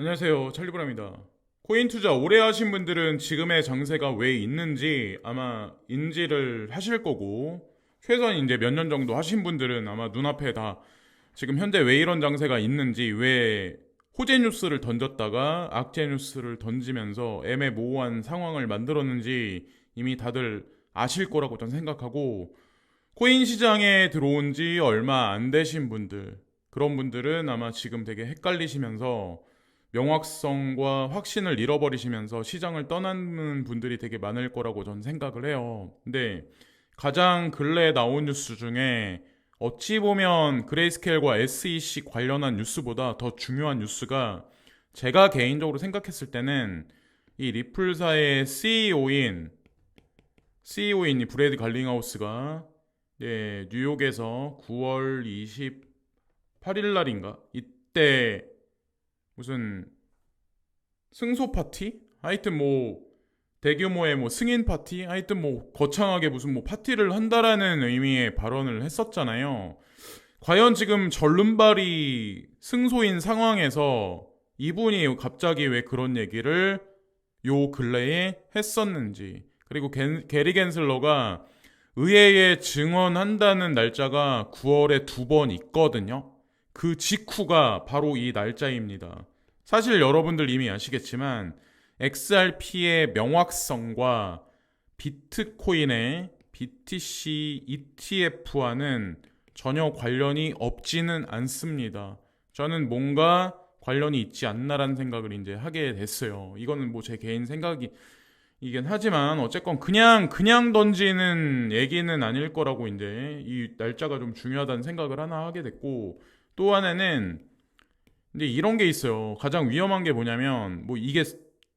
안녕하세요. 찰리브라입니다. 코인 투자 오래 하신 분들은 지금의 장세가 왜 있는지 아마 인지를 하실 거고, 최소한 이제 몇 년 정도 하신 분들은 아마 눈앞에 다 지금 현재 왜 이런 장세가 있는지, 왜 호재 뉴스를 던졌다가 악재 뉴스를 던지면서 애매모호한 상황을 만들었는지 이미 다들 아실 거라고 저는 생각하고, 코인 시장에 들어온 지 얼마 안 되신 분들, 그런 분들은 아마 지금 되게 헷갈리시면서 명확성과 확신을 잃어버리시면서 시장을 떠나는 분들이 되게 많을 거라고 저는 생각을 해요. 근데 가장 근래에 나온 뉴스 중에 어찌 보면 그레이스케일과 SEC 관련한 뉴스보다 더 중요한 뉴스가, 제가 개인적으로 생각했을 때는 이 리플사의 CEO인 이 브래드 갈링하우스가 뉴욕에서 9월 28일 날인가 이때 무슨 승소 파티? 하여튼 뭐 대규모의 뭐 승인 파티? 하여튼 뭐 거창하게 무슨 뭐 파티를 한다라는 의미의 발언을 했었잖아요. 과연 지금 절름발이 승소인 상황에서 이분이 갑자기 왜 그런 얘기를 요 근래에 했었는지, 그리고 게리 겐슬러가 의회에 증언한다는 날짜가 9월에 두 번 있거든요. 그 직후가 바로 이 날짜입니다. 사실 여러분들 이미 아시겠지만 XRP의 명확성과 비트코인의 BTC ETF와는 전혀 관련이 없지는 않습니다. 저는 뭔가 관련이 있지 않나라는 생각을 이제 하게 됐어요. 이거는 뭐 제 개인 생각이긴 하지만 어쨌건 그냥 던지는 얘기는 아닐 거라고 이제 이 날짜가 좀 중요하다는 생각을 하나 하게 됐고, 또 하나는 근데 이런 게 있어요. 가장 위험한 게 뭐냐면, 뭐 이게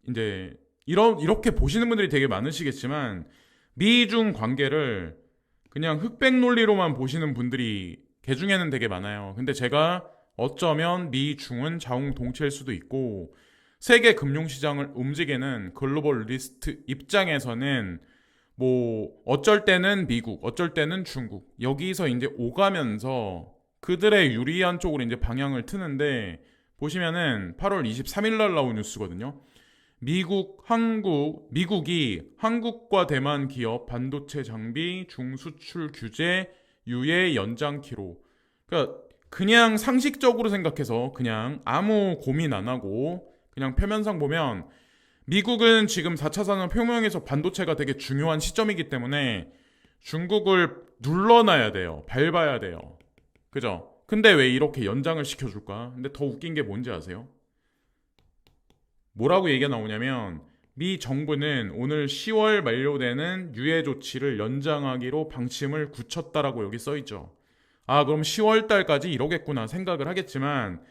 이제 이렇게 보시는 분들이 되게 많으시겠지만, 미중 관계를 그냥 흑백 논리로만 보시는 분들이 개 중에는 되게 많아요. 근데 제가 어쩌면 미중은 자웅동체일 수도 있고, 세계 금융시장을 움직이는 글로벌 리스트 입장에서는 뭐 어쩔 때는 미국, 어쩔 때는 중국, 여기서 이제 오가면서 그들의 유리한 쪽으로 이제 방향을 트는데, 보시면은 8월 23일 날 나온 뉴스거든요. 미국이 한국과 대만 기업 반도체 장비 중수출 규제 유예 연장키로. 그러니까 그냥 상식적으로 생각해서 그냥 아무 고민 안 하고 그냥 표면상 보면, 미국은 지금 4차 산업혁명에서 반도체가 되게 중요한 시점이기 때문에 중국을 눌러놔야 돼요. 밟아야 돼요. 그죠? 근데 왜 이렇게 연장을 시켜줄까? 근데 더 웃긴 게 뭔지 아세요? 뭐라고 얘기가 나오냐면, 미 정부는 오늘 10월 만료되는 유예 조치를 연장하기로 방침을 굳혔다라고 여기 써있죠. 아, 그럼 10월 달까지 이러겠구나 생각을 하겠지만,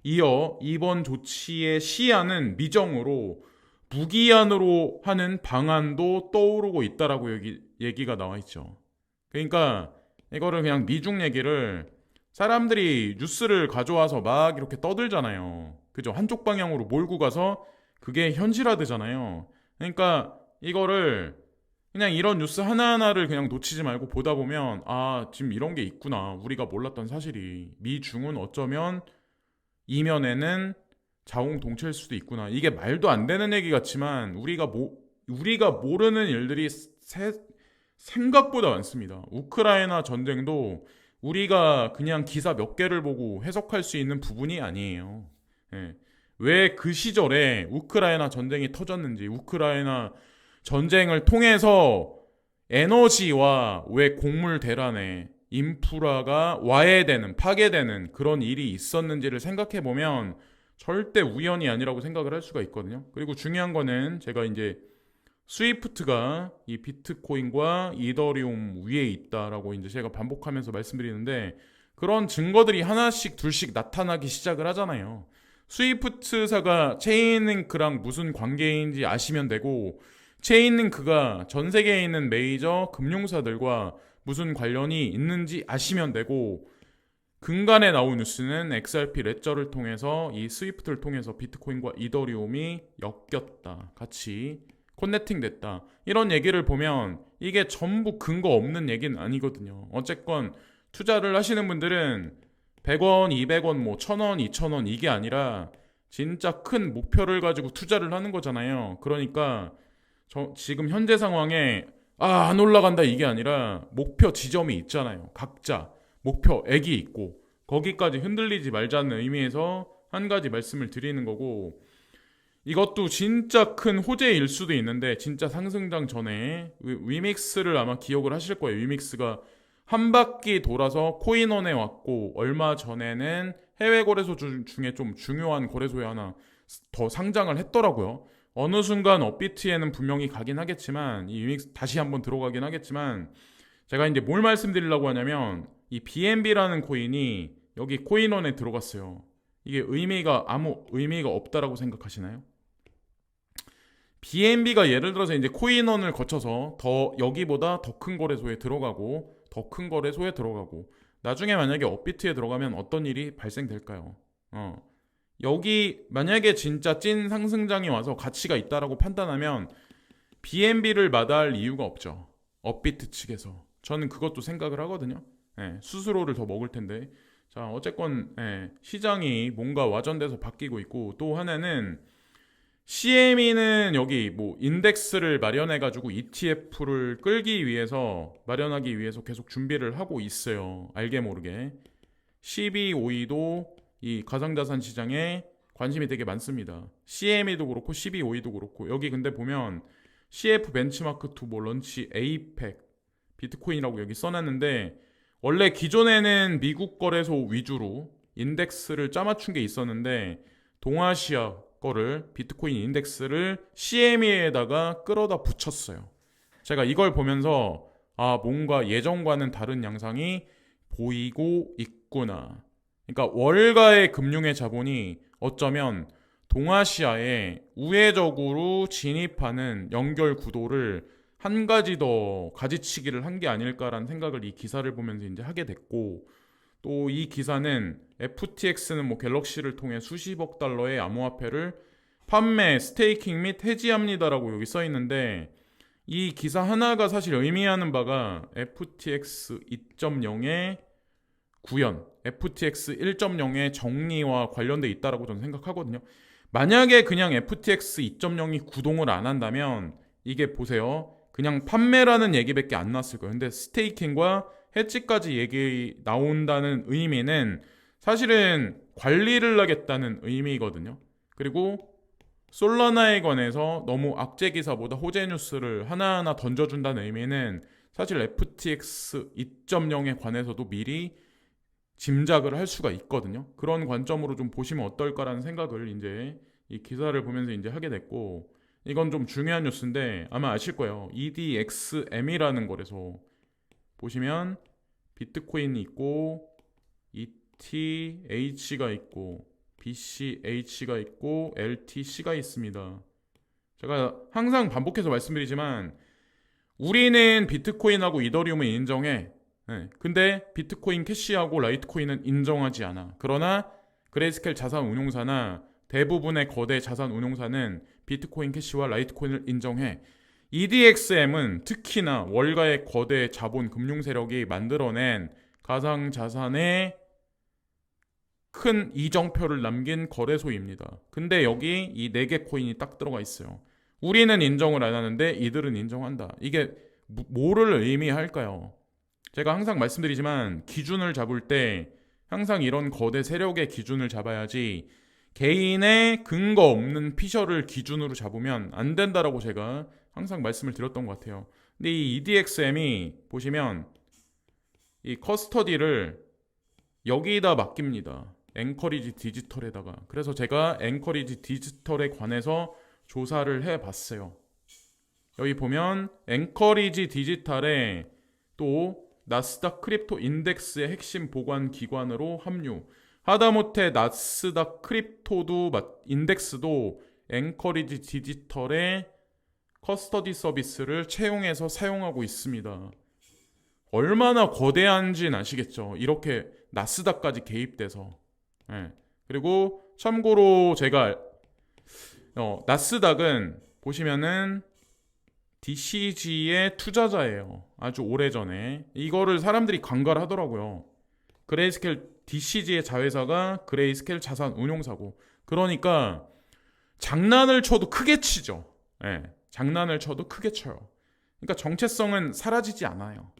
이어 이번 조치의 시한은 미정으로 무기한으로 하는 방안도 떠오르고 있다라고 여기 얘기가 나와 있죠. 그러니까 이거를 그냥 미중 얘기를 사람들이 뉴스를 가져와서 막 이렇게 떠들잖아요. 그죠? 한쪽 방향으로 몰고 가서 그게 현실화되잖아요. 그러니까 이거를 그냥 이런 뉴스 하나하나를 그냥 놓치지 말고 보다 보면, 아, 지금 이런 게 있구나. 우리가 몰랐던 사실이. 미중은 어쩌면 이면에는 자웅동체일 수도 있구나. 이게 말도 안 되는 얘기 같지만 우리가 모르는 일들이 생각보다 많습니다. 우크라이나 전쟁도 우리가 그냥 기사 몇 개를 보고 해석할 수 있는 부분이 아니에요. 예. 왜 그 시절에 우크라이나 전쟁이 터졌는지, 우크라이나 전쟁을 통해서 에너지와 왜 곡물 대란에 인프라가 와해되는, 파괴되는 그런 일이 있었는지를 생각해 보면 절대 우연이 아니라고 생각을 할 수가 있거든요. 그리고 중요한 거는 제가 이제 스위프트가 이 비트코인과 이더리움 위에 있다라고 이제 제가 반복하면서 말씀드리는데, 그런 증거들이 하나씩 둘씩 나타나기 시작을 하잖아요. 스위프트사가 체인링크랑 무슨 관계인지 아시면 되고, 체인링크가 전 세계에 있는 메이저 금융사들과 무슨 관련이 있는지 아시면 되고, 근간에 나온 뉴스는 XRP 레저를 통해서 이 스위프트를 통해서 비트코인과 이더리움이 엮였다, 같이 커넥팅 됐다, 이런 얘기를 보면 이게 전부 근거 없는 얘기는 아니거든요. 어쨌건 투자를 하시는 분들은 100원, 200원, 뭐 1000원, 2000원 이게 아니라 진짜 큰 목표를 가지고 투자를 하는 거잖아요. 그러니까 지금 현재 상황에 안 올라간다 이게 아니라 목표 지점이 있잖아요. 각자 목표액이 있고 거기까지 흔들리지 말자는 의미에서 한 가지 말씀을 드리는 거고, 이것도 진짜 큰 호재일 수도 있는데 진짜 상승장 전에 위믹스를 아마 기억을 하실 거예요. 위믹스가 한 바퀴 돌아서 코인원에 왔고 얼마 전에는 해외 거래소 중에 좀 중요한 거래소에 하나 더 상장을 했더라고요. 어느 순간 업비트에는 분명히 가긴 하겠지만 이 위믹스 다시 한번 들어가긴 하겠지만, 제가 이제 뭘 말씀드리려고 하냐면 이 BNB라는 코인이 여기 코인원에 들어갔어요. 이게 아무 의미가 없다라고 생각하시나요? BNB가 예를 들어서 이제 코인원을 거쳐서 여기보다 더 큰 거래소에 들어가고 더 큰 거래소에 들어가고 나중에 만약에 업비트에 들어가면 어떤 일이 발생될까요? 여기 만약에 진짜 찐 상승장이 와서 가치가 있다라고 판단하면 BNB를 마다할 이유가 없죠. 업비트 측에서. 저는 그것도 생각을 하거든요. 수수료를 더 먹을 텐데. 자, 어쨌건 시장이 뭔가 와전돼서 바뀌고 있고, 또 하나는 CME는 여기 뭐 인덱스를 마련해가지고 ETF를 마련하기 위해서 계속 준비를 하고 있어요. 알게 모르게. 1252도 이 가상자산 시장에 관심이 되게 많습니다. CME도 그렇고 1252도 그렇고, 여기 근데 보면 CF 벤치마크 투 뭐 런치 에이펙 비트코인이라고 여기 써놨는데, 원래 기존에는 미국 거래소 위주로 인덱스를 짜맞춘 게 있었는데 동아시아 거를 비트코인 인덱스를 CME에다가 끌어다 붙였어요. 제가 이걸 보면서 뭔가 예전과는 다른 양상이 보이고 있구나. 그러니까 월가의 금융의 자본이 어쩌면 동아시아에 우회적으로 진입하는 연결 구도를 한 가지 더 가지치기를 한 게 아닐까라는 생각을 이 기사를 보면서 이제 하게 됐고, 또 이 기사는 FTX는 뭐 갤럭시를 통해 수십억 달러의 암호화폐를 판매, 스테이킹 및 해지합니다라고 여기 써 있는데, 이 기사 하나가 사실 의미하는 바가 FTX 2.0의 구현, FTX 1.0의 정리와 관련돼 있다라고 저는 생각하거든요. 만약에 그냥 FTX 2.0이 구동을 안 한다면 이게 보세요. 그냥 판매라는 얘기밖에 안 나왔을 거예요. 근데 스테이킹과 해지까지 얘기 나온다는 의미는 사실은 관리를 하겠다는 의미거든요. 그리고 솔라나에 관해서 너무 악재 기사보다 호재 뉴스를 하나하나 던져준다는 의미는 사실 FTX 2.0에 관해서도 미리 짐작을 할 수가 있거든요. 그런 관점으로 좀 보시면 어떨까라는 생각을 이제 이 기사를 보면서 이제 하게 됐고, 이건 좀 중요한 뉴스인데 아마 아실 거예요. EDXM이라는 거래소 보시면 비트코인이 있고 ETH가 있고 BCH가 있고 LTC가 있습니다. 제가 항상 반복해서 말씀드리지만 우리는 비트코인하고 이더리움을 인정해. 근데 비트코인 캐시하고 라이트코인은 인정하지 않아. 그러나 그레이스케일 자산 운용사나 대부분의 거대 자산 운용사는 비트코인 캐시와 라이트코인을 인정해. EDXM은 특히나 월가의 거대 자본 금융 세력이 만들어낸 가상자산의 큰 이정표를 남긴 거래소입니다. 근데 여기 이 4개 코인이 딱 들어가 있어요. 우리는 인정을 안 하는데 이들은 인정한다. 이게 뭐를 의미할까요? 제가 항상 말씀드리지만 기준을 잡을 때 항상 이런 거대 세력의 기준을 잡아야지 개인의 근거 없는 피셜을 기준으로 잡으면 안 된다라고 제가 항상 말씀을 드렸던 것 같아요. 근데 이 EDXM이 보시면 이 커스터디를 여기다 맡깁니다. 앵커리지 디지털에다가. 그래서 제가 앵커리지 디지털에 관해서 조사를 해봤어요. 여기 보면 앵커리지 디지털에 또 나스닥 크립토 인덱스의 핵심 보관 기관으로 합류. 하다못해 나스닥 크립토도 인덱스도 앵커리지 디지털의 커스터디 서비스를 채용해서 사용하고 있습니다. 얼마나 거대한지는 아시겠죠? 이렇게 나스닥까지 개입돼서. 그리고 참고로 제가 나스닥은 보시면은 DCG의 투자자예요. 아주 오래전에. 이거를 사람들이 간과를 하더라고요. 그레이스케일 DCG의 자회사가 그레이스케일 자산 운용사고, 그러니까 장난을 쳐도 크게 치죠. 예, 장난을 쳐도 크게 쳐요. 그러니까 정체성은 사라지지 않아요.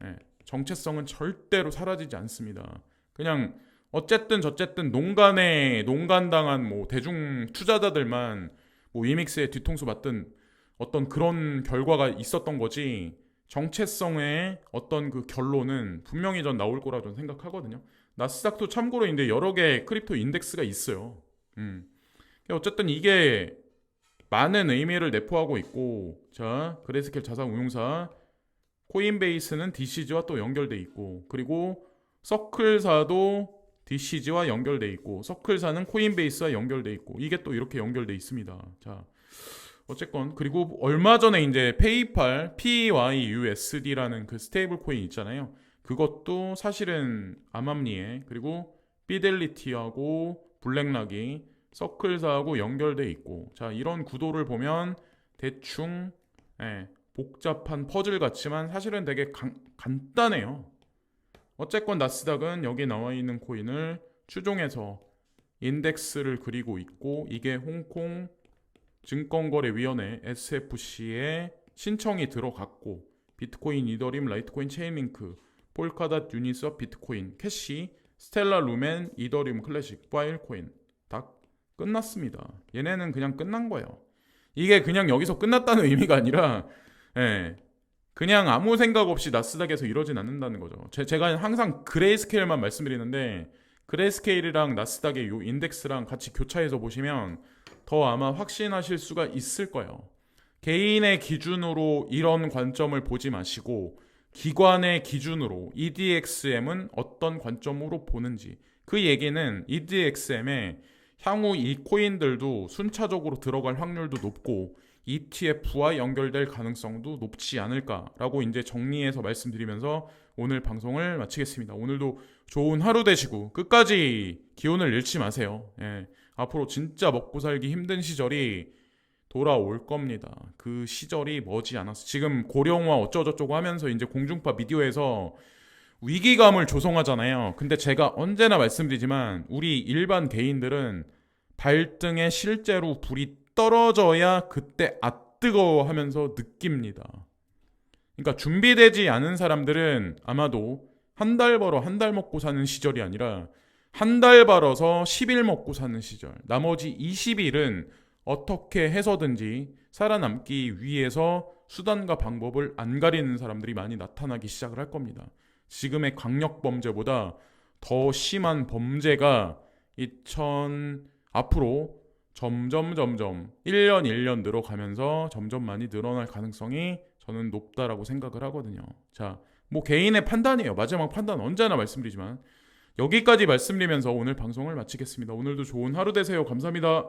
예, 정체성은 절대로 사라지지 않습니다. 그냥 어쨌든 저쨌든 농간당한 뭐 대중 투자자들만 뭐 위믹스의 뒤통수 맞든 어떤 그런 결과가 있었던 거지, 정체성의 어떤 그 결론은 분명히 전 나올 거라 저는 생각하거든요. 나스닥도 참고로 이제 여러 개 크립토 인덱스가 있어요. 음. 어쨌든 이게 많은 의미를 내포하고 있고, 자, 그레이스케일 자산운용사 코인베이스는 DCG와 또 연결돼 있고, 그리고 서클사도 DCG와 연결돼 있고, 서클사는 코인베이스와 연결돼 있고, 이게 또 이렇게 연결돼 있습니다. 자, 어쨌건 그리고 얼마 전에 이제 페이팔 PYUSD라는 그 스테이블 코인 있잖아요. 그것도 사실은 암암리에, 그리고 피델리티하고 블랙락이 서클사하고 연결돼 있고, 자, 이런 구도를 보면 대충, 예, 복잡한 퍼즐 같지만 사실은 되게 간단해요. 어쨌건 나스닥은 여기 나와 있는 코인을 추종해서 인덱스를 그리고 있고, 이게 홍콩 증권거래위원회 SFC에 신청이 들어갔고, 비트코인, 이더리움, 라이트코인, 체인링크, 폴카닷, 유니스왑, 비트코인, 캐시, 스텔라, 루멘, 이더리움 클래식, 파일코인 다 끝났습니다. 얘네는 그냥 끝난 거예요. 이게 그냥 여기서 끝났다는 의미가 아니라, 예, 그냥 아무 생각 없이 나스닥에서 이러진 않는다는 거죠. 제가 항상 그레이스케일만 말씀드리는데, 그레이스케일이랑 나스닥의 요 인덱스랑 같이 교차해서 보시면 더 아마 확신하실 수가 있을 거예요. 개인의 기준으로 이런 관점을 보지 마시고 기관의 기준으로 EDXM은 어떤 관점으로 보는지, 그 얘기는 EDXM에 향후 이 코인들도 순차적으로 들어갈 확률도 높고 ETF와 연결될 가능성도 높지 않을까라고 이제 정리해서 말씀드리면서 오늘 방송을 마치겠습니다. 오늘도 좋은 하루 되시고 끝까지 기운을 잃지 마세요. 예, 앞으로 진짜 먹고 살기 힘든 시절이 돌아올 겁니다. 그 시절이 머지 않았어. 지금 고령화 어쩌고저쩌고 하면서 이제 공중파 미디어에서 위기감을 조성하잖아요. 근데 제가 언제나 말씀드리지만 우리 일반 개인들은 발등에 실제로 불이 떨어져야 그때 아 뜨거워 하면서 느낍니다. 그러니까 준비되지 않은 사람들은 아마도 한 달 벌어 한 달 먹고 사는 시절이 아니라 한 달 벌어서 10일 먹고 사는 시절, 나머지 20일은 어떻게 해서든지 살아남기 위해서 수단과 방법을 안 가리는 사람들이 많이 나타나기 시작을 할 겁니다. 지금의 강력범죄보다 더 심한 범죄가 앞으로 점점 1년 1년 늘어가면서 점점 많이 늘어날 가능성이 저는 높다라고 생각을 하거든요. 자, 뭐 개인의 판단이에요. 마지막 판단 언제나 말씀드리지만 여기까지 말씀드리면서 오늘 방송을 마치겠습니다. 오늘도 좋은 하루 되세요. 감사합니다.